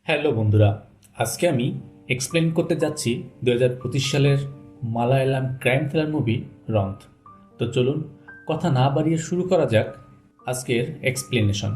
Hello বন্ধুরা, আজকে আমি এক্সপ্লেন করতে যাচ্ছি 2025 সালের মালায়ালাম ক্রাইম থ্রিলার মুভি রন্থ। তো চলুন কথা না বাড়িয়ে শুরু করা যাক আজকের এক্সপ্লেনেশন।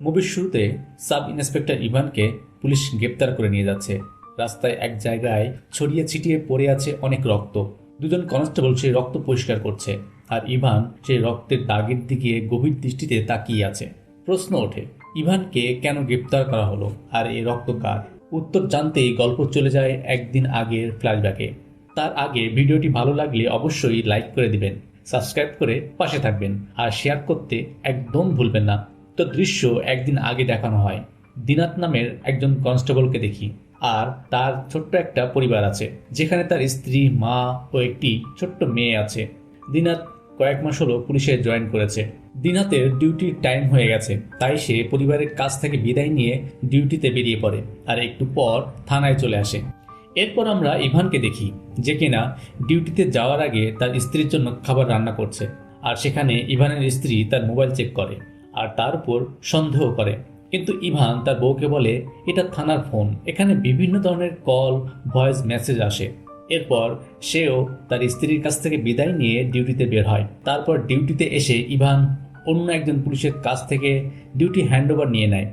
মুভির শুরুতে সাব ইন্সপেক্টর ইভানকে পুলিশ গ্রেপ্তার করে নিয়ে যাচ্ছে। রাস্তায় এক জায়গায় ছড়িয়ে ছিটিয়ে পড়ে আছে অনেক রক্ত। দুজন কনস্টেবল সেই রক্ত পরিষ্কার করছে, আর ইভান সেই রক্তের দাগের দিকে গভীর দৃষ্টিতে তাকিয়ে আছে। প্রশ্ন ওঠে, ইভানকে কেন গ্রেপ্তার করা হলো, আর এই রক্ত কার? উত্তর জানতেই গল্প চলে যায় একদিন আগের ফ্ল্যাশব্যাকে। তার আগে ভিডিওটি ভালো লাগলে অবশ্যই লাইক করে দিবেন, সাবস্ক্রাইব করে পাশে থাকবেন, আর শেয়ার করতে একদম ভুলবেন না। তো দৃশ্য একদিন আগে দেখানো হয়। দিনাত নামের একজন কনস্টেবলকে দেখি, আর তার ছোট্ট একটা পরিবার আছে, যেখানে তার স্ত্রী, মা ও একটি ছোট্ট মেয়ে আছে। দিনাত কয়েক মাস হলো পুলিশে জয়েন করেছে। দিনাতের ডিউটির টাইম হয়ে গেছে, তাই সে পরিবারের কাছ থেকে বিদায় নিয়ে ডিউটিতে বেরিয়ে পড়ে, আর একটু পর থানায় চলে আসে। এরপর আমরা ইভানকে দেখি, যে কিনা ডিউটিতে যাওয়ার আগে তার স্ত্রীর জন্য খাবার রান্না করছে। আর সেখানে ইভানের স্ত্রী তার মোবাইল চেক করে, আর তার উপর সন্দেহ করে। কিন্তু ইভান তার বউকে বলে, এটা থানার ফোন, এখানে বিভিন্ন ধরনের কল, ভয়েস মেসেজ আসে। এরপর সেও তার স্ত্রীর কাছ থেকে বিদায় নিয়ে ডিউটিতে বের হয়। তারপর ডিউটিতে এসে ইভান অন্য একজন পুলিশের কাছ থেকে ডিউটি হ্যান্ডওভার নিয়ে নেয়।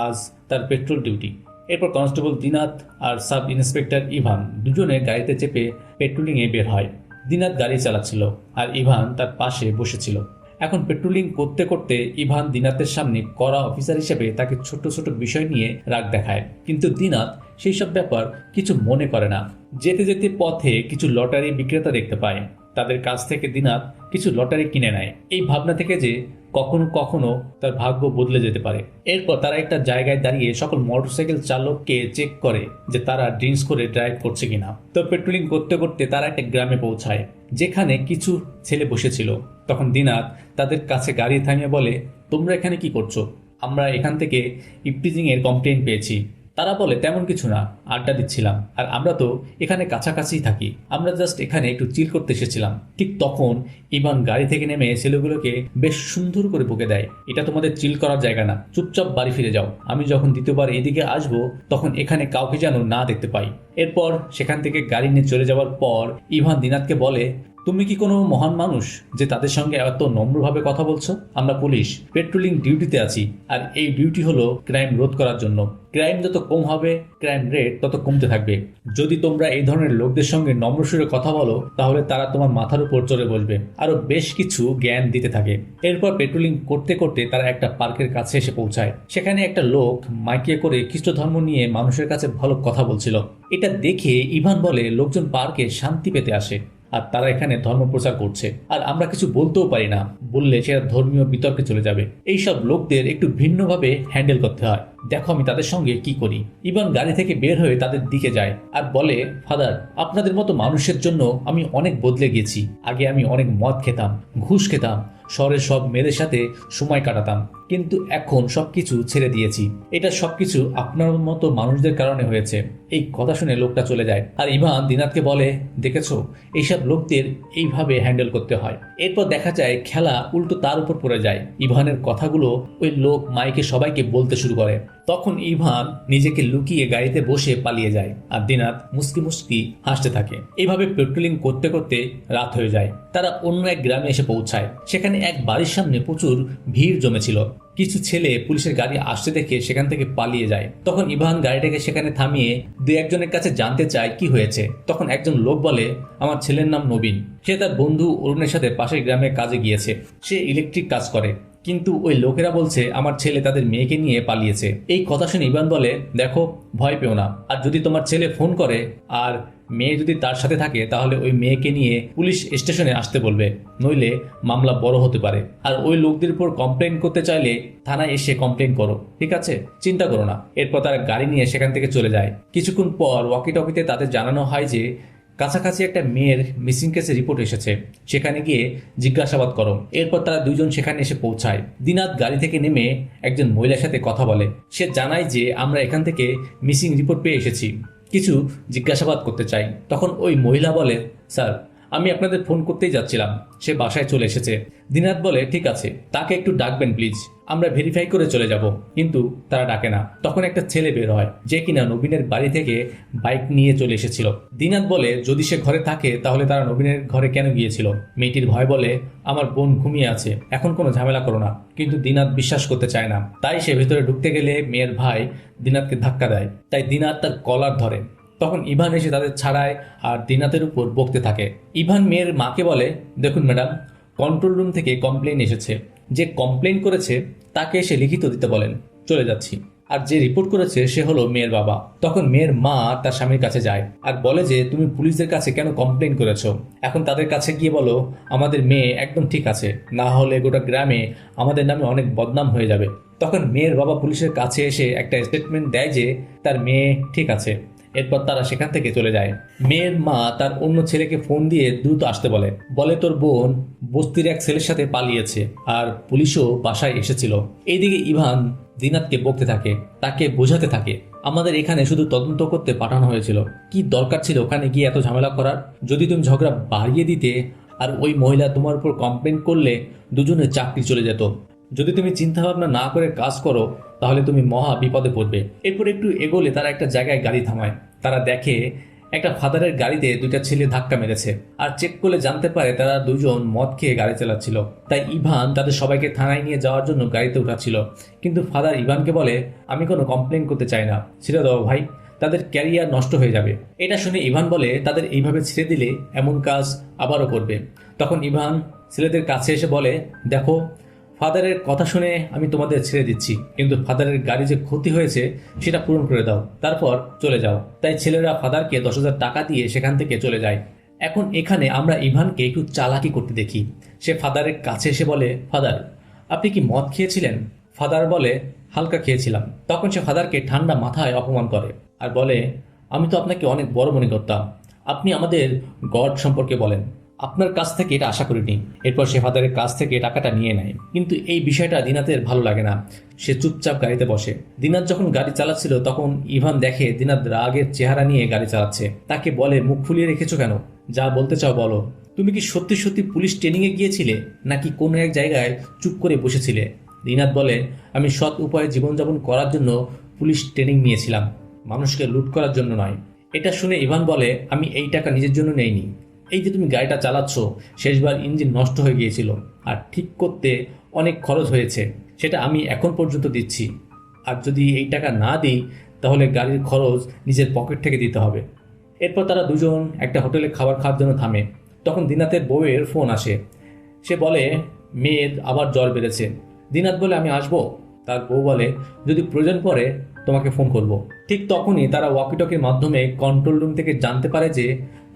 আজ তার পেট্রোল ডিউটি। এরপর কনস্টেবল দিনাত আর সাব ইন্সপেক্টর ইভান দুজনে গাড়িতে চেপে পেট্রোলিংয়ে বের হয়। দিনাত গাড়ি চালাচ্ছিল, আর ইভান তার পাশে বসেছিল। এখন পেট্রোলিং করতে করতে ইভান দিনাতের সামনে কড়া অফিসার হিসেবে তাকে ছোট ছোট বিষয় নিয়ে রাগ দেখায়, কিন্তু দিনাত সেই সব ব্যাপার কিছু মনে করে না। যেতে যেতে পথে কিছু লটারি বিক্রেতা দেখতে পায়। তাদের কাছ থেকে দিনাত কিছু লটারি কিনে নেয়, এই ভাবনা থেকে যে কখনো কখনো তার ভাগ্য বদলে যেতে পারে। এরপর তারা একটা জায়গায় দাঁড়িয়ে সকল মোটরসাইকেল চালককে চেক করে যে তারা ড্রিঙ্কস করে ড্রাইভ করছে কিনা। তো পেট্রোলিং করতে করতে তারা একটা গ্রামে পৌঁছায়, যেখানে কিছু ছেলে বসেছিল। তখন দিনাত তাদের কাছে গাড়ি থামিয়ে বলে, তোমরা এখানে কি করছো? আমরা এখান থেকে ইপটিজিং এর কমপ্লেন পেয়েছি। তারা বলে, তেমন কিছু না, আড্ডা দিচ্ছিলাম, আর আমরা তো এখানে কাছাকাছি থাকি, আমরা জাস্ট এখানে একটু চিল করতে এসেছিলাম। ঠিক তখন ইভান গাড়ি থেকে নেমে ছেলেগুলোকে বেশ সুন্দর করে বকে দেয়, এটা তোমাদের চিল করার জায়গা না, চুপচাপ বাড়ি ফিরে যাও। আমি যখন দ্বিতীয়বার এদিকে আসবো তখন এখানে কাউকে যেন না দেখতে পাই। এরপর সেখান থেকে গাড়ি নিয়ে চলে যাওয়ার পর ইভান দিনাতকে বলে, তুমি কি কোনো মহান মানুষ যে তাদের সঙ্গে এত নম্রভাবে কথা বলছো? আমরা পুলিশ, পেট্রোলিং ডিউটিতে আছি, আর এই ডিউটি হলো ক্রাইম রোধ করার জন্য। ক্রাইম যত কম হবে, ক্রাইম রেট তত কমতে থাকবে। যদি তোমরা এই ধরনের লোকদের সঙ্গে নম্র সুরে কথা বলো, তাহলে তারা তোমার মাথার উপর চড়ে বসবে, আরো বেশ কিছু জ্ঞান দিতে থাকে। এরপর পেট্রোলিং করতে করতে তারা একটা পার্কের কাছে এসে পৌঁছায়। সেখানে একটা লোক মাইকে করে খ্রিস্ট ধর্ম নিয়ে মানুষের কাছে ভালো কথা বলছিল। এটা দেখে ইভান বলে, লোকজন পার্কে শান্তি পেতে আসে, আর তারা এখানে ধর্ম প্রচার করছে, আর আমরা কিছু বলতেও পারি না, বললে সেটা ধর্মীয় বিতর্কে চলে যাবে। এইসব লোকদের একটু ভিন্নভাবে হ্যান্ডেল করতে হয়। দেখো আমি তাদের সঙ্গে কি করি। ইভান গাড়ি থেকে বের হয়ে তাদের দিকে যায় আর বলে, ফাদার, আপনাদের মতো মানুষের জন্য আমি অনেক বদলে গেছি। আগে আমি অনেক মদ খেতাম, ঘুষ খেতাম, শহরের সব মেয়েদের সাথে সময় কাটাতাম, কিন্তু এখন সবকিছু ছেড়ে দিয়েছি। এটা সবকিছু আপনার মতো মানুষদের কারণে হয়েছে। এই কথা শুনে লোকটা চলে যায়, আর ইভান দিনাতকে বলে, দেখেছো, এইসব লোকদের এইভাবে হ্যান্ডেল করতে হয়। এরপর দেখা যায় খেলা উল্টো তার উপর পড়ে যায়। ইভানের কথাগুলো ওই লোক মাইকে সবাইকে বলতে শুরু করে। তখন ইভান নিজেকে লুকিয়ে গাড়িতে বসে পালিয়ে যায়, আর দিনাত মুস্কি মুস্কি হাসতে থাকে। এইভাবে পেট্রোলিং করতে করতে রাত হয়ে যায়। তারা অন্য এক গ্রামে এসে পৌঁছায়। সেখানে এক বাড়ির সামনে প্রচুর ভিড় জমেছিল। কিছু ছেলে পুলিশের গাড়ি আসতে দেখে সেখান থেকে পালিয়ে যায়। তখন ইভান গাড়িটাকে সেখানে থামিয়ে দু একজনের কাছে জানতে চায় কি হয়েছে। তখন একজন লোক বলে, আমার ছেলের নাম নবীন, সে তার বন্ধু অরুণের সাথে পাশের গ্রামে কাজে গিয়েছে, সে ইলেকট্রিক কাজ করে, কিন্তু ওই লোকেরা বলছে আমার ছেলে তাদের মেয়েকে নিয়ে পালিয়েছে। এই কথা শুনে ইভান বলে, দেখো, ভয় পেও না, আর যদি তোমার ছেলে ফোন করে আর মেয়ে যদি তার সাথে থাকে, তাহলে ওই মেয়েকে নিয়ে পুলিশ স্টেশনে আসতে বলবে, নইলে মামলা বড় হতে পারে। আর ওই লোকদের উপর কমপ্লেন করতে চাইলে থানায় এসে কমপ্লেন করো, ঠিক আছে? চিন্তা করো না। এরপর তারা গাড়ি নিয়ে সেখান থেকে চলে যায়। কিছুক্ষণ পর ওয়াকি টকিতে তাদের জানানো হয় যে কাছাকাছি একটা মেয়ের মিসিং কেসের রিপোর্ট এসেছে, সেখানে গিয়ে জিজ্ঞাসাবাদ করো। এরপর তারা দুইজন সেখানে এসে পৌঁছায়। দিনাত গাড়ি থেকে নেমে একজন মহিলার সাথে কথা বলে। সে জানায় যে আমরা এখান থেকে মিসিং রিপোর্ট পেয়ে এসেছি, কিছু জিজ্ঞাসাবাদ করতে চাই। তখন ওই মহিলা বলে, স্যার, আমি আপনাদের ফোন করতেই যাচ্ছিলাম, সে বাসায় চলে এসেছে। দিনাত বলে, ঠিক আছে, তাকে একটু ডাকবেন প্লিজ, আমরা ভেরিফাই করে চলে যাব। কিন্তু তারা ডাকে না। তখন একটা ছেলে বের হয়, যে কিনা নবীনের বাড়ি থেকে বাইক নিয়ে চলে এসেছিল। দিনাত বলে, যদি সে ঘরে থাকে তাহলে তারা নবীনের ঘরে কেন গিয়েছিল? মেয়েটির ভয় বলে, আমার বোন ঘুমিয়ে আছে, এখন কোনো ঝামেলা করো না। কিন্তু দিনাত বিশ্বাস করতে চায় না। তাই সে ভেতরে ঢুকতে গেলে মেয়ের ভাই দিনাতকে ধাক্কা দেয়। তাই দিনাত তার কলার ধরে। তখন ইভান এসে তাদের ছাড়ায় আর দিনাতের উপর বকতে থাকে। ইভান মেয়ের মাকে বলে, দেখুন ম্যাডাম, কন্ট্রোল রুম থেকে কমপ্লেন এসেছে। যে কমপ্লেন করেছে তাকে এসে লিখিত দিতে বলেন, চলে যাচ্ছি। আর যে রিপোর্ট করেছে সে হলো মেয়ের বাবা। তখন মেয়ের মা তার স্বামীর কাছে যায় আর বলে যে, তুমি পুলিশদের কাছে কেন কমপ্লেন করেছো? এখন তাদের কাছে গিয়ে বলো আমাদের মেয়ে একদম ঠিক আছে, না হলে গোটা গ্রামে আমাদের নামে অনেক বদনাম হয়ে যাবে। তখন মেয়ের বাবা পুলিশের কাছে এসে একটা স্টেটমেন্ট দেয় যে তার মেয়ে ঠিক আছে। এরপর তারা সেখান থেকে চলে যায়। মেয়ের মা তার অন্য ছেলেকে ফোন দিয়ে দ্রুত আসতে বলে, তোর বোন বস্তির এক ছেলের সাথে পালিয়েছে আর পুলিশও বাসায় এসেছিল। এইদিকে ইভান দিনাতকে বকতে থাকে, তাকে বোঝাতে থাকে, আমাদের এখানে শুধু তদন্ত করতে পাঠানো হয়েছিল, কি দরকার ছিল ওখানে গিয়ে এত ঝামেলা করার? যদি তুমি ঝগড়া বাড়িয়ে দিতে আর ওই মহিলা তোমার উপর কমপ্লেন করলে দুজনের চাকরি চলে যেত। যদি তুমি চিন্তা ভাবনা না করে কাজ করো তাহলে তুমি মহা বিপদে পড়বে। এরপর একটু এগোলে তারা একটা জায়গায় গাড়ি থামায়। তারা দেখে একটা ফাদারের গাড়িতে দুইটা ছেলে ধাক্কা মেরেছে। আর চেক করলে জানতে পারে তারা দুজন মদ খেয়ে গাড়ি চালাচ্ছিল। তাই ইভান তাদের সবাইকে থানায় নিয়ে যাওয়ার জন্য গাড়িতে উঠাচ্ছিল। কিন্তু ফাদার ইভানকে বলে, আমি কোনো কমপ্লেন করতে চাই না, ছেড়ে দাও ভাই, তাদের ক্যারিয়ার নষ্ট হয়ে যাবে। এটা শুনে ইভান বলে, তাদের এইভাবে ছেড়ে দিলে এমন কাজ আবারও করবে। তখন ইভান ছেলেদের কাছে এসে বলে, দেখো, ফাদারের কথা শুনে আমি তোমাদের ছেড়ে দিচ্ছি, কিন্তু ফাদারের গাড়ি যে ক্ষতি হয়েছে সেটা পূরণ করে দাও, তারপর চলে যাও। তাই ছেলেরা ফাদারকে 10,000 টাকা দিয়ে সেখান থেকে চলে যায়। এখন এখানে আমরা ইভানকে একটু চালাকি করতে দেখি। সে ফাদারের কাছে এসে বলে, ফাদার, আপনি কি মদ খেয়েছিলেন? ফাদার বলে, হালকা খেয়েছিলাম। তখন সে ফাদারকে ঠান্ডা মাথায় অপমান করে আর বলে, আমি তো আপনাকে অনেক বড় মনে করতাম, আপনি আমাদের গড সম্পর্কে বলেন, আপনার কাছ থেকে এটা আশা করিনি। এরপর সে ফাদারের কাছ থেকে টাকাটা নিয়ে নেয়। কিন্তু এই বিষয়টা দিনাতের ভালো লাগে না। সে চুপচাপ গাড়িতে বসে। দিনাত যখন গাড়ি চালাচ্ছিল তখন ইভান দেখে দিনাত রাগের চেহারা নিয়ে গাড়ি চালাচ্ছে। তাকে বলে, মুখ ফুলিয়ে রেখেছো কেন? যা বলতে চাও বলো। তুমি কি সত্যি সত্যি পুলিশ ট্রেনিংয়ে গিয়েছিলে নাকি কোনো এক জায়গায় চুপ করে বসেছিলে? দিনাত বলে, আমি সৎ উপায়ে জীবনযাপন করার জন্য পুলিশ ট্রেনিং নিয়েছিলাম, মানুষকে লুট করার জন্য নয়। এটা শুনে ইভান বলে, আমি এই টাকা নিজের জন্য নেইনি। এই যে তুমি গাড়িটা চালাচ্ছ, শেষবার ইঞ্জিন নষ্ট হয়ে গিয়েছিল আর ঠিক করতে অনেক খরচ হয়েছে, সেটা আমি এখন পর্যন্ত দিচ্ছি। আর যদি এই টাকা না দিই তাহলে গাড়ির খরচ নিজের পকেট থেকে দিতে হবে। এরপর তারা দুজন একটা হোটেলে খাবার খাওয়ার জন্য থামে। তখন দিনাতের বউয়ের ফোন আসে। সে বলে, মেয়ের আবার জ্বর বেড়েছে। দিনাত বলে, আমি আসবো। তার বউ বলে, যদি প্রয়োজন পড়ে তোমাকে ফোন করব। ঠিক তখনই তারা ওয়াকিটকির মাধ্যমে কন্ট্রোল রুম থেকে জানতে পারে যে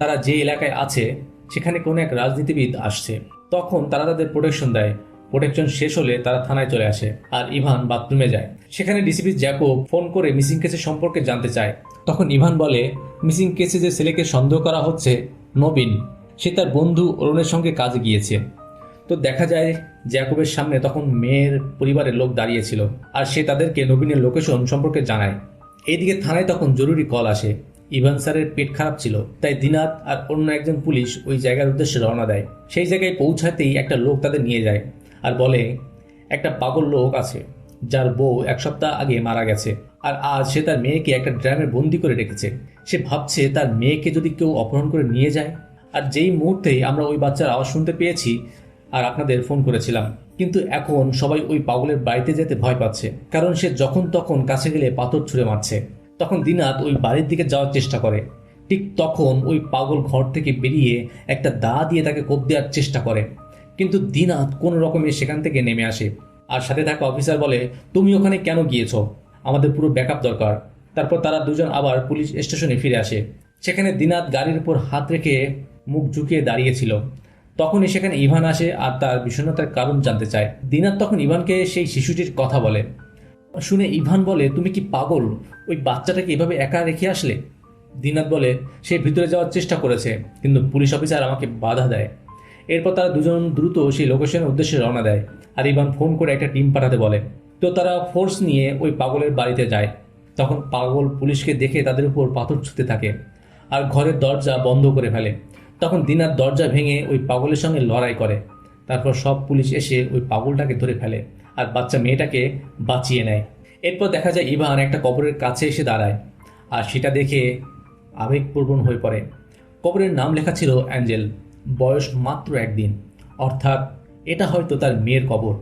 তারা যে এলাকায় আছে সেখানে কোনো এক রাজনীতিবিদ আসছে। তখন তারা তাদের প্রোটেকশন দেয়। প্রোটেকশন শেষ হলে তারা থানায় চলে আসে আর ইভান বাথরুমে যায়। সেখানে ডিসিপি জ্যাকব ফোন করে মিসিং কেসের সম্পর্কে জানতে চায়। তখন ইভান বলে, মিসিং কেসে যে ছেলেকে সন্দেহ করা হচ্ছে নবীন, সে তার বন্ধু অরুণের সঙ্গে কাজে গিয়েছে। তো দেখা যায় জ্যাকবের সামনে তখন মেয়ের পরিবারের লোক দাঁড়িয়েছিল আর সে তাদেরকে নবীনের লোকেশন সম্পর্কে জানায়। এইদিকে থানায় তখন জরুরি কল আসে। ইভান স্যারের পেট খারাপ ছিল, তাই দিনাত আর অন্য একজন পুলিশ ওই জায়গার উদ্দেশ্যে রওনা দেয়। সেই জায়গায় পৌঁছাতেই একটা লোক তাদের নিয়ে যায় আর বলে, একটা পাগল লোক আছে যার বউ 1 সপ্তাহ আগে মারা গেছে আর আজ সে তার মেয়েকে একটা ড্রামে বন্দি করে রেখেছে। সে ভাবছে তার মেয়েকে যদি কেউ অপহরণ করে নিয়ে যায়। আর যেই মুহূর্তেই আমরা ওই বাচ্চার আওয়াজ শুনতে পেয়েছি আর আপনাদের ফোন করেছিলাম। কিন্তু এখন সবাই ওই পাগলের বাড়িতে যেতে ভয় পাচ্ছে, কারণ সে যখন তখন কাছে গেলে পাথর ছুঁড়ে মারছে। তখন দিনাত ওই বাড়ির দিকে যাওয়ার চেষ্টা করে। ঠিক তখন ওই পাগল ঘর থেকে বেরিয়ে একটা দা দিয়ে তাকে কোপ দেওয়ার চেষ্টা করে। কিন্তু দিনাত কোনো রকমে সেখান থেকে নেমে আসে আর সাথে থাকা অফিসার বলে, তুমি ওখানে কেন গিয়েছো? আমাদের পুরো ব্যাকআপ দরকার। তারপর তারা দুজন আবার পুলিশ স্টেশনে ফিরে আসে। সেখানে দিনাত গাড়ির উপর হাত রেখে মুখ ঝুঁকিয়ে দাঁড়িয়েছিল। তখনই সেখানে ইভান আসে আর তার বিষণ্ণতার কারণ জানতে চায়। দিনাত তখন ইভানকে সেই শিশুটির কথা বলে। শুনে ইভান বলে, তুমি কি পাগল? ওই বাচ্চাটাকে এভাবে একা রেখে আসলে? দিনাত বলে, সে ভিতরে যাওয়ার চেষ্টা করেছে, কিন্তু পুলিশ অফিসার আমাকে বাধা দেয়। এরপর তারা দুজন দ্রুত সেই লোকেশনের উদ্দেশ্যে রওনা দেয় আর ইভান ফোন করে একটা টিম পাঠাতে বলে। তো তারা ফোর্স নিয়ে ওই পাগলের বাড়িতে যায়। তখন পাগল পুলিশকে দেখে তাদের উপর পাথর ছুঁতে থাকে আর ঘরের দরজা বন্ধ করে ফেলে। তখন দিনাত দরজা ভেঙে ওই পাগলের সঙ্গে লড়াই করে। তারপর সব পুলিশ এসে ওই পাগলটাকে ধরে ফেলে আর বাচ্চা মেয়েটাকে বাঁচিয়ে নেয়। এরপর দেখা যায় ইভান একটা কবরের কাছে এসে দাঁড়ায়, আর সেটা দেখে আবেগপ্রবণ হয়ে পড়ে। কবরের নাম লেখা ছিল অ্যাঞ্জেল, বয়স মাত্র 1 দিন, অর্থাৎ এটা হয়তো তার মেয়ের কবর।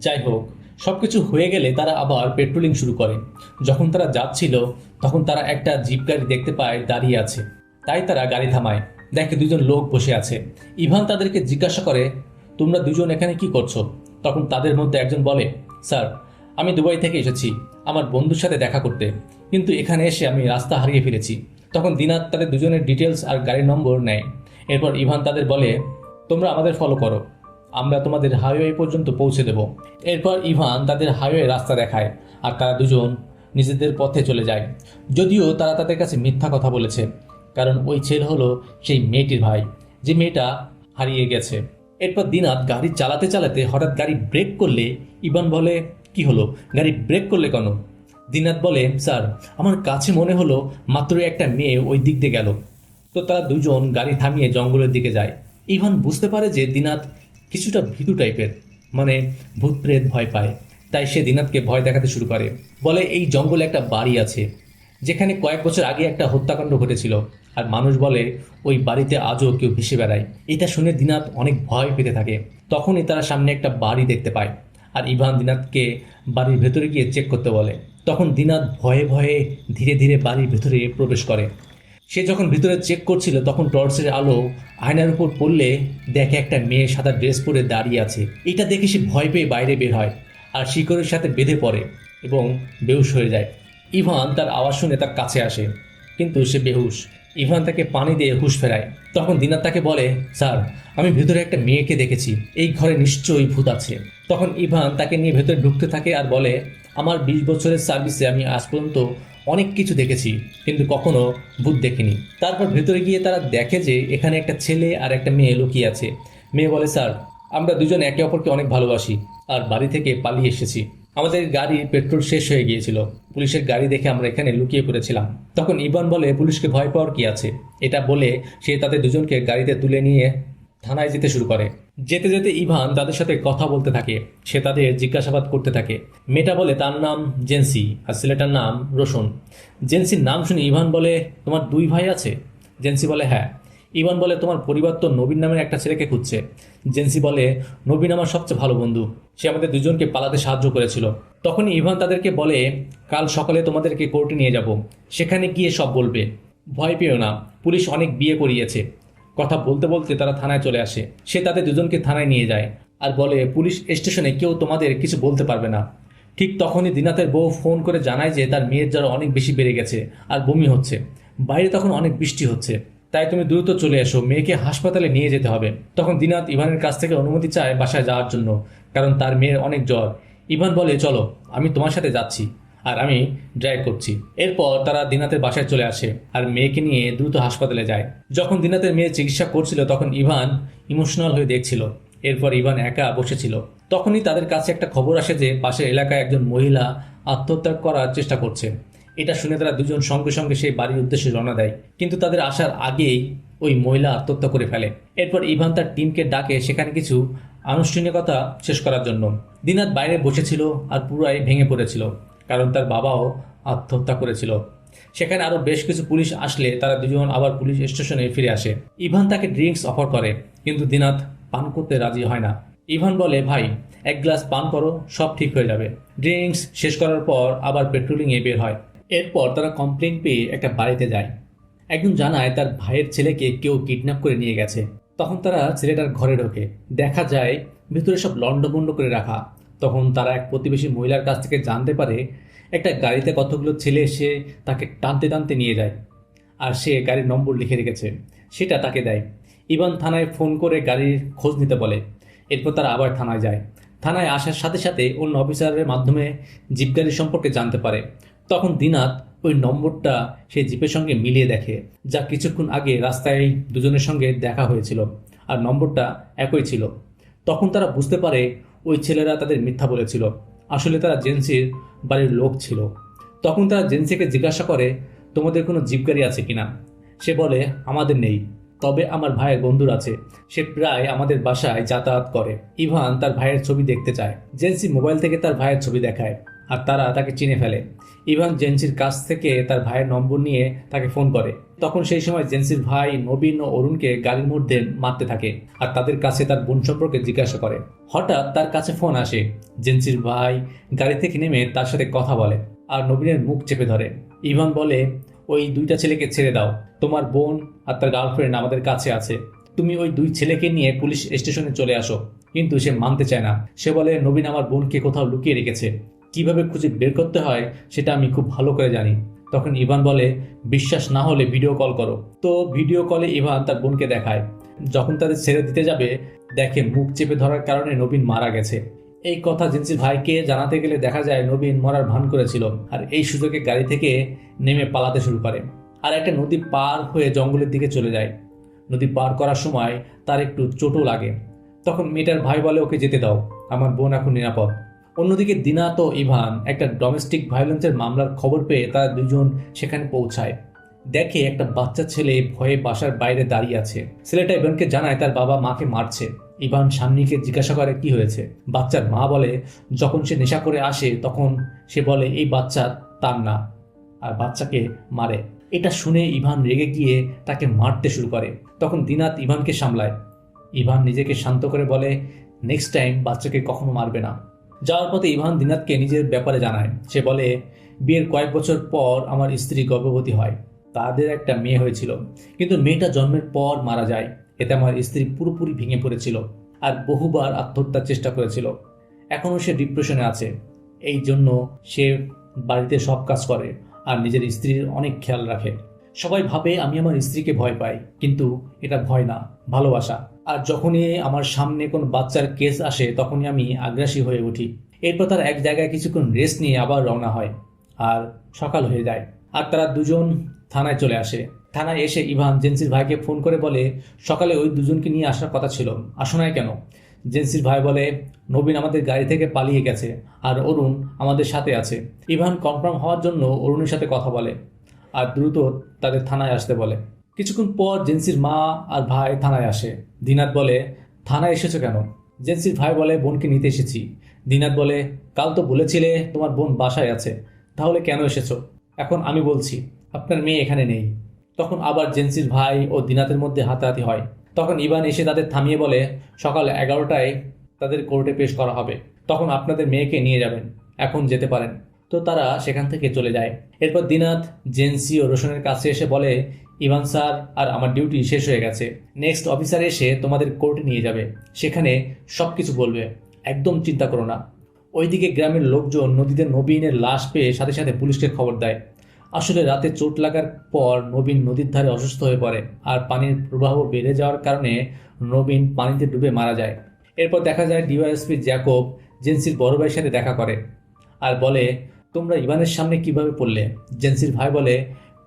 যাই হোক, সব কিছু হয়ে গেলে তারা আবার পেট্রোলিং শুরু করে। যখন তারা যাচ্ছিল তখন তারা একটা জিপ গাড়ি দেখতে পায় দাঁড়িয়ে আছে, তাই তারা গাড়ি থামায়। দেখে 2জন লোক বসে আছে। ইভান তাদেরকে জিজ্ঞাসা করে, তোমরা 2জন এখানে কি করছো? তখন তাদের মধ্যে একজন বলে, স্যার, আমি দুবাই থেকে এসেছি আমার বন্ধুর সাথে দেখা করতে, কিন্তু এখানে এসে আমি রাস্তা হারিয়ে ফেলেছি। তখন দিনাত তাদের 2জনের ডিটেলস আর গাড়ির নম্বর নেয়। এরপর ইভান তাদের বলে, তোমরা আমাদের ফলো করো, আমরা তোমাদের হাইওয়ে পর্যন্ত পৌঁছে দেব। এরপর ইভান তাদের হাইওয়ে রাস্তা দেখায় আর তারা 2জন নিজেদের পথে চলে যায়। যদিও তারা তাদের কাছে মিথ্যা কথা বলেছে, কারণ ওই ছেলে হলো সেই মেয়েটির ভাই, যে মেয়েটা হারিয়ে গেছে। এরপর দিনাত গাড়ি চালাতে চালাতে হঠাৎ গাড়ি ব্রেক করলে ইভান বলে, কি হলো, গাড়ি ব্রেক করলে কেন? দিনাত বলে, স্যার, আমার কাছে মনে হলো মাত্র একটা মেয়ে ওই দিক দিয়ে গেল। তো তারা 2জন গাড়ি থামিয়ে জঙ্গলের দিকে যায়। ইভান বুঝতে পারে যে দিনাত কিছুটা ভীতু টাইপের, মানে ভূত প্রেত ভয় পায়। তাই সে দিনাতকে ভয় দেখাতে শুরু করে, বলে এই জঙ্গলে একটা বাড়ি আছে যেখানে কয়েক বছর আগে একটা হত্যাকাণ্ড ঘটেছিল, আর মানুষ বলে ওই বাড়িতে আজও কেউ ভেসে বেড়ায়। এটা শুনে দিনাত অনেক ভয় পেতে থাকে। তখনই তারা সামনে একটা বাড়ি দেখতে পায়, আর ইভান দিনাতকে বাড়ির ভেতরে গিয়ে চেক করতে বলে। তখন দিনাত ভয়ে ভয়ে ধীরে ধীরে বাড়ির ভেতরে প্রবেশ করে। সে যখন ভিতরে চেক করছিল তখন টর্চের আলো আয়নার উপর পড়লে দেখে একটা মেয়ে সাদা ড্রেস পরে দাঁড়িয়ে আছে। এটা দেখে সে ভয় পেয়ে বাইরে বের হয় আর শিকড়ের সাথে বেঁধে পড়ে এবং বেহুশ হয়ে যায়। ইভান তার আওয়াজ শুনে তার কাছে আসে, কিন্তু সে বেহুশ। ইভান তাকে পানি দিয়ে হুঁশ ফেরায়। তখন দিনাত তাকে বলে, স্যার, আমি ভেতরে একটা মেয়েকে দেখেছি, এই ঘরে নিশ্চয়ই ভূত আছে। তখন ইভান তাকে নিয়ে ভেতরে ঢুকতে থাকে আর বলে, আমার 20 বছরের সার্ভিসে আমি আজ পর্যন্ত অনেক কিছু দেখেছি, কিন্তু কখনো ভূত দেখিনি। তারপর ভেতরে গিয়ে তারা দেখে যে এখানে একটা ছেলে আর একটা মেয়ে লুকিয়ে আছে। মেয়ে বলে, স্যার, আমরা 2জন একে অপরকে অনেক ভালোবাসি আর বাড়ি থেকে পালিয়ে এসেছি। আমাদের গাড়ির পেট্রোল শেষ হয়ে গিয়েছিল, পুলিশের গাড়ি দেখে আমরা এখানে লুকিয়ে পড়েছিলাম। তখন ইভান বলে, পুলিশকে ভয় পাওয়ার কি আছে? এটা বলে সে তাদের 2জনকে গাড়িতে তুলে নিয়ে থানায় যেতে শুরু করে। যেতে যেতে ইভান তাদের সাথে কথা বলতে থাকে, সে তাদের জিজ্ঞাসাবাদ করতে থাকে। মেয়েটা বলে তার নাম জেন্সি আর ছেলেটার নাম রোশন। জেন্সির নাম শুনে ইভান বলে, তোমার 2 ভাই আছে? জেন্সি বলে, হ্যাঁ। ইভান বলে, তোমার পরিবার তো নবীন নামের একটা ছেলেকে খুঁজছে। জেন্সি বলে, নবীন আমার সবচেয়ে ভালো বন্ধু, সে আমাদের 2জনকে পালাতে সাহায্য করেছিল। তখনই ইভান তাদেরকে বলে, কাল সকালে তোমাদেরকে কোর্টে নিয়ে যাব, সেখানে গিয়ে সব বলবে। ভয় পেও না, পুলিশ অনেক বিয়ে করিয়েছে। কথা বলতে বলতে তারা থানায় চলে আসে। সে তাদের 2জনকে থানায় নিয়ে যায় আর বলে, পুলিশ স্টেশনে কেউ তোমাদের কিছু বলতে পারবে না। ঠিক তখনই দিনাতের বউ ফোন করে জানায় যে তার মেয়ের জ্বর অনেক বেশি বেড়ে গেছে আর বমি হচ্ছে। বাইরে তখন অনেক বৃষ্টি হচ্ছে, তাই তুমি দ্রুত চলে এসো, মেয়েকে হাসপাতালে নিয়ে যেতে হবে। তখন দিনাত ইভানের কাছ থেকে অনুমতি চায় বাসায় যাওয়ার জন্য, কারণ তার মেয়ের অনেক জ্বর। ইভান বলে, চলো, আমি তোমার সাথে যাচ্ছি আর আমি ড্রাইভ করছি। এরপর তারা দিনাতের বাসায় চলে আসে আর মেয়েকে নিয়ে দ্রুত হাসপাতালে যায়। যখন দিনাতের মেয়ে চিকিৎসা করছিল তখন ইভান ইমোশনাল হয়ে দেখছিল। এরপর ইভান একা বসেছিল। তখনই তাদের কাছে একটা খবর আসে যে পাশের এলাকায় একজন মহিলা আত্মহত্যা করার চেষ্টা করছে। এটা শুনে তারা 2জন সঙ্গে সঙ্গে সেই বাড়ির উদ্দেশ্যে রওনা দেয়, কিন্তু তাদের আসার আগেই ওই মহিলা আত্মহত্যা করে ফেলে। এরপর ইভান তার টিমকে ডাকে সেখানে কিছু আনুষ্ঠানিকতা শেষ করার জন্য। দিনাত বাইরে বসেছিল আর পুরাই ভেঙে পড়েছিল, কারণ তার বাবাও আত্মহত্যা করেছিল। সেখানে আরও বেশ কিছু পুলিশ আসলে তারা 2জন আবার পুলিশ স্টেশনে ফিরে আসে। ইভান তাকে ড্রিঙ্কস অফার করে, কিন্তু দিনাত পান করতে রাজি হয় না। ইভান বলে, ভাই, 1 গ্লাস পান করো, সব ঠিক হয়ে যাবে। ড্রিঙ্কস শেষ করার পর আবার পেট্রোলিংয়ে বের হয়। এরপর তারা কমপ্লেন পেয়ে একটা বাড়িতে যায়। একজন জানায় তার ভাইয়ের ছেলেকে কেউ কিডন্যাপ করে নিয়ে গেছে। তখন তারা ছেলেটার ঘরে ঢোকে, দেখা যায় ভিতরে সব লণ্ডভণ্ড করে রাখা। তখন তারা এক প্রতিবেশী মহিলার কাছ থেকে জানতে পারে একটা গাড়িতে কতগুলো ছেলে এসে তাকে টানতে টানতে নিয়ে যায়, আর সে গাড়ির নম্বর লিখে রেখেছে, সেটা তাকে দেয়। ইভান থানায় ফোন করে গাড়ির খোঁজ নিতে বলে। এরপর তারা আবার থানায় যায়। থানায় আসার সাথে সাথে অন্য অফিসারের মাধ্যমে জিপ গাড়ির সম্পর্কে জানতে পারে। তখন দিনাত ওই নম্বরটা সেই জিপের সঙ্গে মিলিয়ে দেখে, যা কিছুক্ষণ আগে রাস্তায় 2জনের সঙ্গে দেখা হয়েছিল, আর নম্বরটা একই ছিল। তখন তারা বুঝতে পারে ওই ছেলেরা তাদের মিথ্যা বলেছিল, আসলে তারা জেন্সির বাড়ির লোক ছিল। তখন তারা জেন্সিকে জিজ্ঞাসা করে, তোমাদের কোনো জিপ গাড়ি আছে কিনা? সে বলে, আমাদের নেই। তবে আমার ভাইয়ের বন্ধুর আছে, সে প্রায় আমাদের বাসায় যাতায়াত করে। ইভান তার ভাইয়ের ছবি দেখতে চায়। জেন্সি মোবাইল থেকে তার ভাইয়ের ছবি দেখায় আর তারা তাকে চিনে ফেলে। ইভান জেন্সির কাছ থেকে তার ভাইয়ের নম্বর নিয়ে তাকে ফোন করে। তখন সেই সময় জেন্সির ভাই নবীন ও অরুণকে গাড়ির মধ্যে মারতে থাকে আর তাদের কাছে তার বোন সম্পর্কে জিজ্ঞাসা করে। হঠাৎ তার কাছে ফোন আসে। জেন্সির ভাই গাড়ি থেকে নেমে তার সাথে কথা বলে আর নবীনের মুখ চেপে ধরে। ইভান বলে, ওই দুইটা ছেলেকে ছেড়ে দাও, তোমার বোন আর তার গার্লফ্রেন্ড আমাদের কাছে আছে, তুমি ওই দুই ছেলেকে নিয়ে পুলিশ স্টেশনে চলে আসো। কিন্তু সে মানতে চায় না। সে বলে, নবীন আমার বোনকে কোথাও লুকিয়ে রেখেছে, কিভাবে খুঁজে বের করতে হয় সেটা আমি খুব ভালো করে জানি। তখন ইভান বলে, বিশ্বাস না হলে ভিডিও কল করো। তো ভিডিও কলে ইভান তার বোনকে দেখায়। যখন তাদের ছেড়ে দিতে যাবে, দেখে মুখ চেপে ধরার কারণে নবীন মারা গেছে। এই কথা জেন্সির ভাইকে জানাতে গেলে দেখা যায় নবীন মরার ভান করেছিল আর এই সুযোগে গাড়ি থেকে নেমে পালাতে শুরু করে আর একটা নদী পার হয়ে জঙ্গলের দিকে চলে যায়। নদী পার করার সময় তার একটু চোটও লাগে। তখন মেয়েটার ভাই বলে, ওকে যেতে দাও, আমার বোন এখন নিরাপদ। অন্যদিকে দিনাত ও ইভান একটা ডোমেস্টিক ভায়োলেন্সের মামলার খবর পেয়ে তারা দুজন সেখানে পৌঁছায়। দেখে একটা বাচ্চা ছেলে ভয়ে বাসার বাইরে দাঁড়িয়ে আছে। ছেলেটা ইভানকে জানায় তার বাবা মাকে মারছে। ইভান সামনিকে জিজ্ঞাসা করে কি হয়েছে। বাচ্চার মা বলে, যখন সে নেশা করে আসে তখন সে বলে এই বাচ্চা তার না, আর বাচ্চাকে মারে। এটা শুনে ইভান রেগে গিয়ে তাকে মারতে শুরু করে। তখন দিনাত ইভানকে সামলায়। ইভান নিজেকে শান্ত করে বলে, নেক্সট টাইম বাচ্চাকে কখনো মারবে না। যাওয়ার পথে ইভান দিনাতকে নিজের ব্যাপারে জানায়। সে বলে, বিয়ের কয়েক বছর পর আমার স্ত্রী গর্ভবতী হয়, তাদের একটা মেয়ে হয়েছিল, কিন্তু মেয়েটা জন্মের পর মারা যায়। এতে আমার স্ত্রী পুরোপুরি ভেঙে পড়েছিল আর বহুবার আত্মহত্যার চেষ্টা করেছিল। এখনও সে ডিপ্রেশনে আছে। এই জন্য সে বাড়িতে সব কাজ করে আর নিজের স্ত্রীর অনেক খেয়াল রাখে। সবাই ভাবে আমি আমার স্ত্রীকে ভয় পাই, কিন্তু এটা ভয় না, ভালোবাসা। আর যখনই আমার সামনে কোনো বাচ্চার কেস আসে তখনই আমি আগ্রাসী হয়ে উঠি। এরপর তারা এক জায়গায় কিছুক্ষণ রেস্ট নিয়ে আবার রওনা হয় আর সকাল হয়ে যায় আর তারা দুজন থানায় চলে আসে। থানায় এসে ইভান জেন্সির ভাইকে ফোন করে বলে, সকালে ওই দুজনকে নিয়ে আসার কথা ছিল, আসো নাই কেন? জেন্সির ভাই বলে, নবীন আমাদের গাড়ি থেকে পালিয়ে গেছে আর অরুণ আমাদের সাথে আছে। ইভান কনফার্ম হওয়ার জন্য অরুণের সাথে কথা বলে আর দ্রুত তাদের থানায় আসতে বলে। কিছুক্ষণ পর জেন্সির মা আর ভাই থানায় আসে। দিনাত বলে, থানায় এসেছো কেন? জেন্সির ভাই বলে, বোনকে নিতে এসেছি। দিনাত বলে, কাল তো বলেছিলে তোমার বোন বাসায় আছে, তাহলে কেন এসেছো? এখন আমি বলছি, আপনার মেয়ে এখানে নেই। তখন আবার জেন্সির ভাই ও দিনাতের মধ্যে হাতাহাতি হয়। তখন ইভান এসে তাদের থামিয়ে বলে, সকাল 11টায় তাদের কোর্টে পেশ করা হবে, তখন আপনাদের মেয়েকে নিয়ে যাবেন, এখন যেতে পারেন। তো তারা সেখান থেকে চলে যায়। এরপর দিনাত জেন্সি ও রোশনের কাছে এসে বলে, ইভান স্যার আর আমার ডিউটি শেষ হয়ে গেছে, নেক্সট অফিসার এসে তোমাদের কোর্টে নিয়ে যাবে, সেখানে সব কিছু বলবে, একদম চিন্তা করো না। ওইদিকে গ্রামের লোকজন নদীতে নবীনের লাশ পেয়ে সাথে সাথে পুলিশকে খবর দেয়। আসলে রাতে চোট লাগার পর নবীন নদীর ধারে অসুস্থ হয়ে পড়ে আর পানির প্রবাহ বেড়ে যাওয়ার কারণে নবীন পানিতে ডুবে মারা যায়। এরপর দেখা যায় ডিওএসপি জ্যাকব জেন্সির বড় ভাইয়ের সাথে দেখা করে আর বলে, তোমরা ইভানের সামনে কিভাবে পড়লে? জেন্সির ভাই বলে,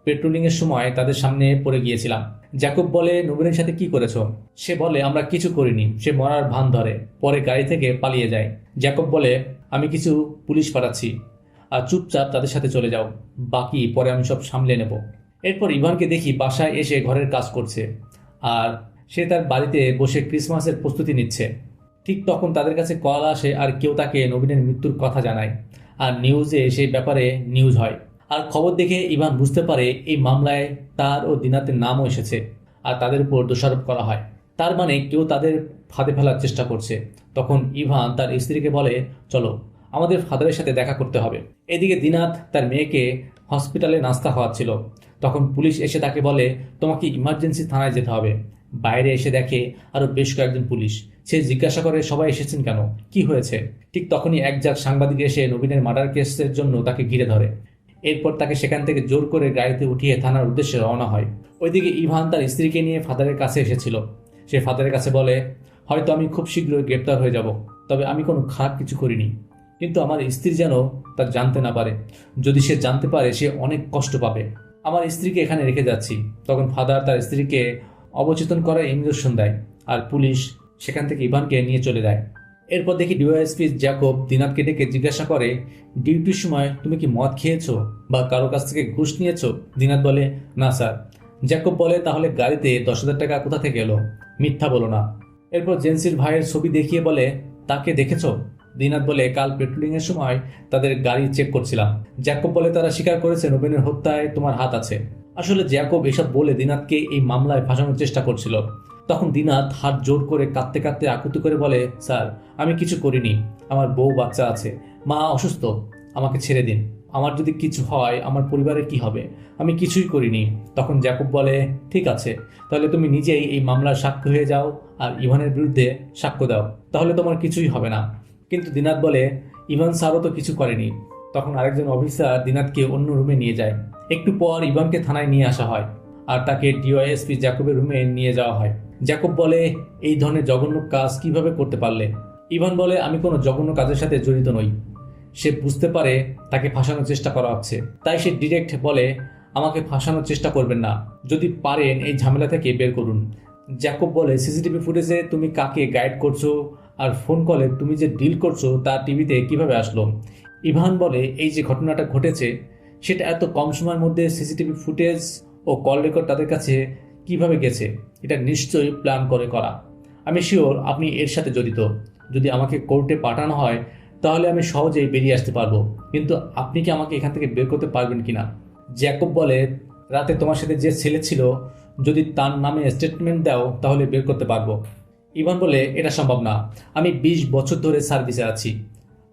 পেট্রোলিংয়ের সময় তাদের সামনে পড়ে গিয়েছিলাম। জ্যাকব বলে, নবীনের সাথে কি করেছো? সে বলে, আমরা কিছু করিনি, সে মরার ভান ধরে পরে গাড়ি থেকে পালিয়ে যায়। জ্যাকব বলে, আমি কিছু পুলিশ পাঠাচ্ছি আর চুপচাপ তাদের সাথে চলে যাও, বাকি পরে আমি সব সামলে নেব। এরপর ইভানকে দেখি বাসায় এসে ঘরের কাজ করছে আর সে তার বাড়িতে বসে ক্রিসমাসের প্রস্তুতি নিচ্ছে। ঠিক তখন তাদের কাছে কল আসে আর কেউ তাকে নবীনের মৃত্যুর কথা জানায় আর নিউজে সেই ব্যাপারে নিউজ হয়। আর খবর দেখে ইভান বুঝতে পারে এই মামলায় তার ও দিনাতের নামও এসেছে আর তাদের উপর দোষারোপ করা হয়, তার মানে কেউ তাদের ফাঁদে ফেলার চেষ্টা করছে। তখন ইভান তার স্ত্রীকে বলে, চলো আমাদের ফাদারের সাথে দেখা করতে হবে। এদিকে দিনাত তার মেয়েকে হসপিটালে নাস্তা খাওয়াচ্ছিল। তখন পুলিশ এসে তাকে বলে, তোমাকে ইমার্জেন্সি থানায় যেতে হবে। বাইরে এসে দেখে আরও বেশ কয়েকজন পুলিশ। সে জিজ্ঞাসা করে, সবাই এসেছেন কেন, কি হয়েছে? ঠিক তখনই একজন সাংবাদিক এসে নবীনের মার্ডার কেসের জন্য তাকে ঘিরে ধরে। এরপর তাকে সেখান থেকে জোর করে গাড়িতে উঠিয়ে থানার উদ্দেশ্যে রওনা হয়। ওইদিকে ইভান তার স্ত্রীকে নিয়ে ফাদারের কাছে এসেছিল। সে ফাদারের কাছে বলে, হয়তো আমি খুব শীঘ্রই গ্রেপ্তার হয়ে যাব, তবে আমি কোনো খারাপ কিছু করিনি, কিন্তু আমার স্ত্রী যেন তা জানতে না পারে। যদি সে জানতে পারে সে অনেক কষ্ট পাবে। আমার স্ত্রীকে এখানে রেখে যাচ্ছি। তখন ফাদার তার স্ত্রীকে অবচেতন করার ইঞ্জেকশন দেয় আর পুলিশ সেখান থেকে ইভানকে নিয়ে চলে যায়। এরপর দেখি ডিওএসপি জ্যাকব দিনাতকে ডেকে জিজ্ঞাসা করে, ডিউটির সময় তুমি কি মদ খেয়েছো বা কারো কাছ থেকে ঘুষ নিয়েছো? দিনাত বলে, না স্যার, জ্যাকব বলে, তাহলে গাড়িতে 10,000 টাকা কোথা থেকে এলো? মিথ্যা বলো না। এরপর জেন্সির ভাইয়ের ছবি দেখিয়ে বলে, তাকে দেখেছো? দিনাত বলে, কাল পেট্রোলিং এর সময় তাদের গাড়ি চেক করছিলাম। জ্যাকব বলে, তারা স্বীকার করেছে নবীনের হত্যায় তোমার হাত আছে। আসলে জ্যাকব এসব বলে দিনাতকে এই মামলায় ফাঁসানোর চেষ্টা করছিল। তখন দিনাত হাত জোর করে কাঁদতে কাঁদতে আকুতি করে বলে, স্যার, আমি কিছু করিনি। আমার বউ বাচ্চা আছে, মা অসুস্থ, আমাকে ছেড়ে দিন। আমার যদি কিছু হয় আমার পরিবারের কি হবে? আমি কিছুই করিনি। তখন জ্যাকব বলে, ঠিক আছে, তাহলে তুমি নিজেই এই মামলার সাক্ষী হয়ে যাও আর ইভানের বিরুদ্ধে সাক্ষ্য দাও, তাহলে তোমার কিছুই হবে না। কিন্তু দিনাত বলে, ইভান স্যারও তো কিছু করেনি। তখন আরেকজন অফিসার দিনাতকে অন্য রুমে নিয়ে যায়। একটু পর ইভানকে থানায় নিয়ে আসা হয় আর তাকে ডিওএসপি জ্যাকবের রুমে নিয়ে যাওয়া হয়। জ্যাকব বলে, এই ধরনের জঘন্য কাজ কিভাবে করতে পারলে? ইভান বলে, আমি কোনো জঘন্য কাজের সাথে জড়িত নই। সে বুঝতে পারে তাকে ফাঁসানোর চেষ্টা করা হচ্ছে, তাই সে ডিরেক্ট বলে, আমাকে ফাঁসানোর চেষ্টা করবেন না, যদি পারেন এই ঝামেলা থেকে বের করুন। জ্যাকব বলে, সিসিটিভি ফুটেজে তুমি কাকে গাইড করছো আর ফোন কলে তুমি যে ডিল করছো তা টিভিতে কিভাবে আসলো? ইভান বলে, এই যে ঘটনাটা ঘটেছে সেটা এত কম সময়ের মধ্যে সিসিটিভি ফুটেজ ও কল রেকর্ড তাদের কাছে কিভাবে গেছে? এটা নিশ্চয়ই প্ল্যান করে করা। আমি শিওর আপনি এর সাথে জড়িত। যদি আমাকে কোর্টে পাঠানো হয় তাহলে আমি সহজেই বেরিয়ে আসতে পারবো, কিন্তু আপনি কি আমাকে এখান থেকে বের করতে পারবেন কিনা? জ্যাকব বলে, রাতে তোমার সাথে যে ছেলে ছিল যদি তার নামে স্টেটমেন্ট দাও তাহলে বের করতে পারবো। ইভান বলে, এটা সম্ভব না। আমি 20 বছর ধরে সার্ভিসে আছি।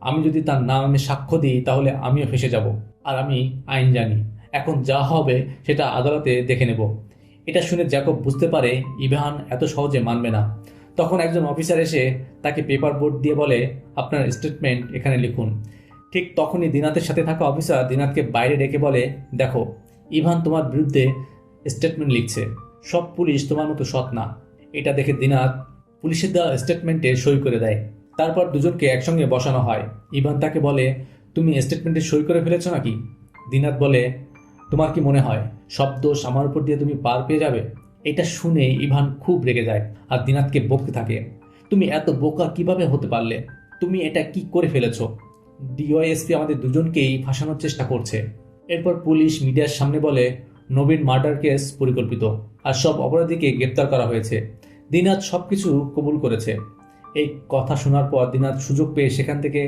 আমি যদি তার নামে সাক্ষ্য দিই তাহলে আমিও ফেঁসে যাব, আর আমি আইন জানি। এখন যা হবে সেটা আদালতে দেখে নেব। এটা শুনে জ্যাকব বুঝতে পারে ইভান এত সহজে মানবে না। তখন একজন অফিসার এসে তাকে পেপার বোর্ড দিয়ে বলে, আপনার স্টেটমেন্ট এখানে লিখুন। ঠিক তখনই দিনাতের সাথে থাকা অফিসার দিনাতকে বাইরে ডেকে বলে, দেখো, ইভান তোমার বিরুদ্ধে স্টেটমেন্ট লিখছে। সব পুলিশ তোমার মতো সৎ না। এটা দেখে দিনাত পুলিশের দেওয়া স্টেটমেন্টে সই করে দেয়। তারপর দুজনকে একসঙ্গে বসানো হয়। ইভান তাকে বলে, তুমি স্টেটমেন্টে সই করে ফেলেছো নাকি? দিনাত বলে, তোমার কি মনে হয় সব দোষ আমার উপর দিয়ে তুমি পার পেয়ে যাবে? এটা শুনে ইভান খুব রেগে যায় আর দিনাতকে বকতে থাকে, তুমি এত বোকা কিভাবে হতে পারলে? তুমি এটা কি করে ফেলেছো? ডিওএসপি আমাদের দুজনকেই ফাঁসানোর চেষ্টা করছে। এরপর পুলিশ মিডিয়ার সামনে বলে, নবীন মার্ডার কেস পরিকল্পিত আর সব অপরাধীকে গ্রেপ্তার করা হয়েছে। দিনাত সবকিছু কবুল করেছে। এই কথা শোনার পর দিনাত সুযোগ পেয়ে সেখান থেকে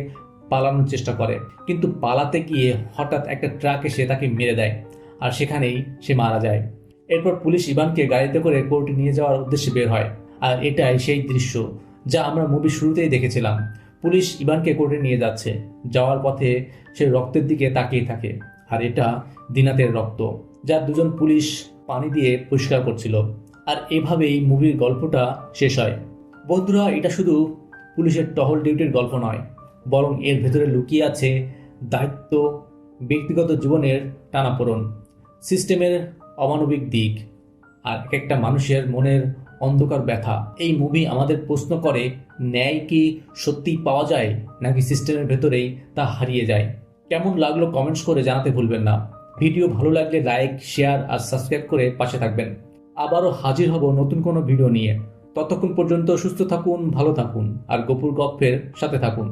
পালানোর চেষ্টা করে, কিন্তু পালাতে গিয়ে হঠাৎ একটা ট্রাক এসে তাকে মেরে দেয় আর সেখানেই সে মারা যায়। এরপর পুলিশ ইভানকে গাড়িতে করে কোর্টে নিয়ে যাওয়ার উদ্দেশ্যে বের হয়, আর এটাই সেই দৃশ্য যা আমরা মুভির শুরুতেই দেখেছিলাম। পুলিশ ইভানকে কোর্টে নিয়ে যাচ্ছে, যাওয়ার পথে সে রক্তের দিকে তাকিয়ে থাকে, আর এটা দিনাতের রক্ত, যা দুজন পুলিশ পানি দিয়ে পরিষ্কার করছিল। আর এভাবেই মুভির গল্পটা শেষ হয়। বন্ধুরা, এটা শুধু পুলিশের টহল ডিউটির গল্প নয়, বরং এর ভেতরে লুকিয়ে আছে দায়িত্ব, ব্যক্তিগত জীবনের টানাপোড়েন, সিস্টেমের অমানবিক দিক, আর এক একটা মানুষের মনের অন্ধকার ব্যথা। এই মুভি আমাদের প্রশ্ন করে, ন্যায় কি সত্যিই পাওয়া যায় নাকি সিস্টেমের ভেতরেই তা হারিয়ে যায়? কেমন লাগলো কমেন্টস করে জানাতে ভুলবেন না। ভিডিও ভালো লাগলে লাইক, শেয়ার আর সাবস্ক্রাইব করে পাশে থাকবেন। আবারও হাজির হব নতুন কোনো ভিডিও নিয়ে। ততক্ষণ পর্যন্ত সুস্থ থাকুন, ভালো থাকুন আর গপুর গল্পের সাথে থাকুন।